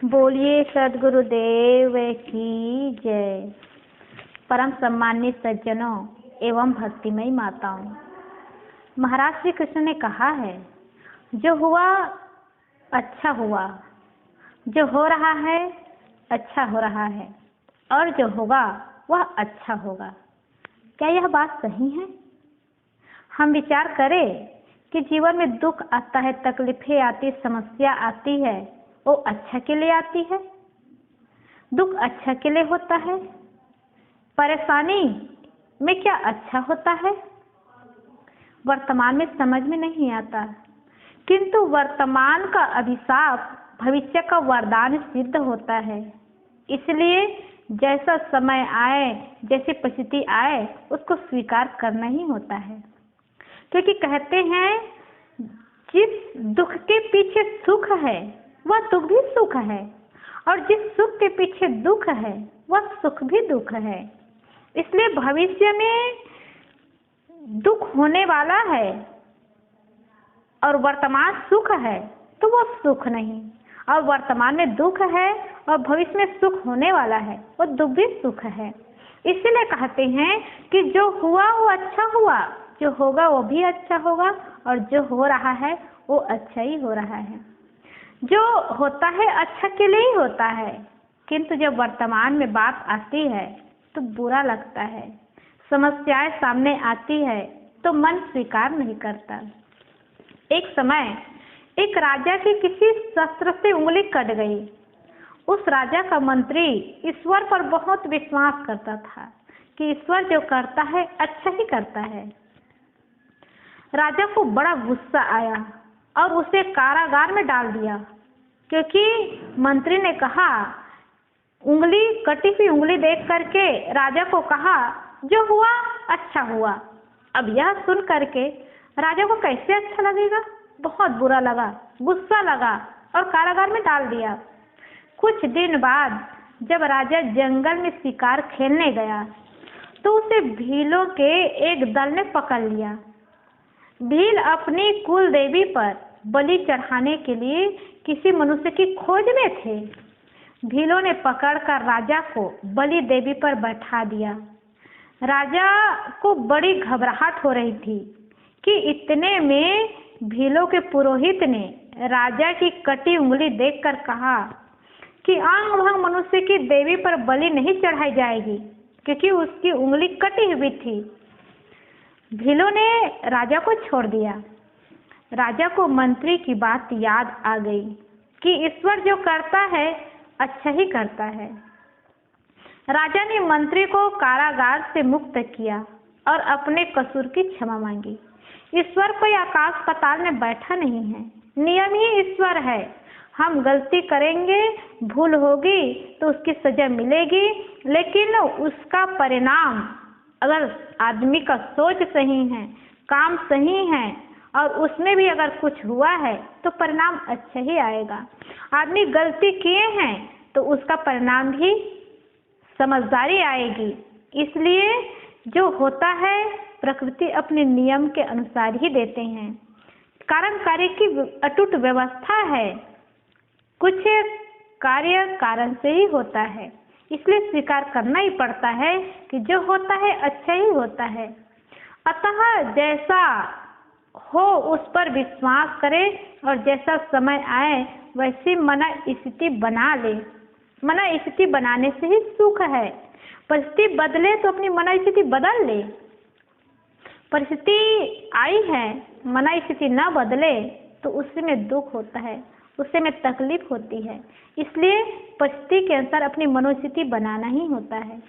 बोलिए सद्गुरुदेव की जय। परम सम्मानित सज्जनों एवं भक्तिमयी माताओं, महाराज श्री कृष्ण ने कहा है, जो हुआ अच्छा हुआ, जो हो रहा है अच्छा हो रहा है, और जो होगा वह अच्छा होगा। क्या यह बात सही है? हम विचार करें कि जीवन में दुख आता है, तकलीफें आती, समस्या आती है, वो अच्छा के लिए आती है। दुख अच्छा के लिए होता है। परेशानी में क्या अच्छा होता है? वर्तमान में समझ में नहीं आता, किंतु वर्तमान का अभिशाप भविष्य का वरदान सिद्ध होता है। इसलिए जैसा समय आए, जैसी परिस्थिति आए, उसको स्वीकार करना ही होता है। क्योंकि कहते हैं, जिस दुख के पीछे सुख है वह दुख भी सुख है, और जिस सुख के पीछे दुख है वह सुख भी दुख है। इसलिए भविष्य में दुख होने वाला है और वर्तमान सुख है तो वो सुख नहीं, और वर्तमान में दुख है और भविष्य में सुख होने वाला है, वो दुख भी सुख है। इसीलिए कहते हैं कि जो हुआ वो अच्छा हुआ, जो होगा वो भी अच्छा होगा, और जो हो रहा है वो अच्छा ही हो रहा है। जो होता है अच्छा के लिए ही होता है, किंतु जब वर्तमान में बात आती है तो बुरा लगता है, समस्याएं सामने आती है तो मन स्वीकार नहीं करता। एक समय एक राजा की किसी शस्त्र से उंगली कट गई। उस राजा का मंत्री ईश्वर पर बहुत विश्वास करता था कि ईश्वर जो करता है अच्छा ही करता है। राजा को बड़ा गुस्सा आया और उसे कारागार में डाल दिया, क्योंकि मंत्री ने कहा, उंगली कटी हुई उंगली देख करके राजा को कहा, जो हुआ अच्छा हुआ। अब यह सुन करके राजा को कैसे अच्छा लगेगा? बहुत बुरा लगा, गुस्सा लगा और कारागार में डाल दिया। कुछ दिन बाद जब राजा जंगल में शिकार खेलने गया तो उसे भीलों के एक दल ने पकड़ लिया। भील अपनी कुल देवी पर बलि चढ़ाने के लिए किसी मनुष्य की खोज में थे। भीलों ने पकड़कर राजा को बलि देवी पर बैठा दिया। राजा को बड़ी घबराहट हो रही थी कि इतने में भीलों के पुरोहित ने राजा की कटी उंगली देखकर कहा कि आंग भंग मनुष्य की देवी पर बलि नहीं चढ़ाई जाएगी, क्योंकि उसकी उंगली कटी हुई थी। भीलों ने राजा को छोड़ दिया। राजा को मंत्री की बात याद आ गई कि ईश्वर जो करता है अच्छा ही करता है। राजा ने मंत्री को कारागार से मुक्त किया और अपने कसूर की क्षमा मांगी। ईश्वर कोई आकाश पाताल में बैठा नहीं है, नियम ही ईश्वर है। हम गलती करेंगे, भूल होगी तो उसकी सजा मिलेगी, लेकिन उसका परिणाम, अगर आदमी का सोच सही है, काम सही है और उसमें भी अगर कुछ हुआ है तो परिणाम अच्छा ही आएगा। आदमी गलती किए हैं तो उसका परिणाम भी समझदारी आएगी। इसलिए जो होता है प्रकृति अपने नियम के अनुसार ही देते हैं। कारण कार्य की अटूट व्यवस्था है। कुछ कार्य कारण से ही होता है, इसलिए स्वीकार करना ही पड़ता है कि जो होता है अच्छा ही होता है। अतः जैसा हो उस पर विश्वास करे और जैसा समय आए वैसी मना स्थिति बना ले। मना स्थिति बनाने से ही सुख है। परिस्थिति बदले तो अपनी मना स्थिति बदल ले। परिस्थिति आई है, मना स्थिति न बदले तो उसमें दुख होता है, उससे में तकलीफ होती है। इसलिए परिस्थिति के अनुसार अपनी मनोस्थिति बनाना ही होता है।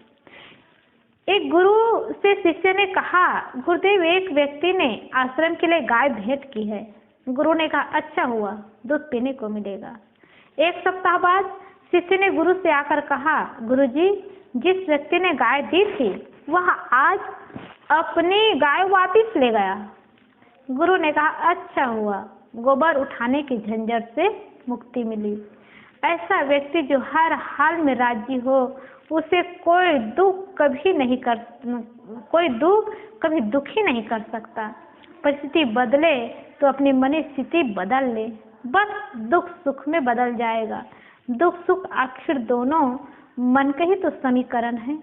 एक गुरु से शिष्य ने कहा, गुरुदेव एक व्यक्ति ने आश्रम के लिए गाय भेंट की है। गुरु ने कहा, अच्छा हुआ, दूध पीने को मिलेगा। एक सप्ताह बाद शिष्य ने गुरु से आकर कहा, गुरुजी, जिस व्यक्ति ने गाय दी थी वह आज अपनी गाय वापिस ले गया। गुरु ने कहा, अच्छा हुआ, गोबर उठाने की झंझट से मुक्ति मिली। ऐसा व्यक्ति जो हर हाल में राजी हो, उसे कोई दुख कभी दुखी नहीं कर सकता। परिस्थिति बदले तो अपनी मन स्थिति बदल ले, बस दुख सुख में बदल जाएगा। दुख सुख आखिर दोनों मन के ही तो समीकरण है।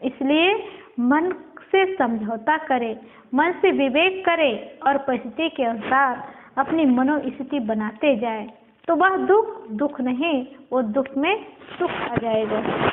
इसलिए मन से समझौता करे, मन से विवेक करे और परिस्थिति के अनुसार अपनी मनोस्थिति बनाते जाए तो वह दुख दुख नहीं, वो दुख में सुख आ जाएगा।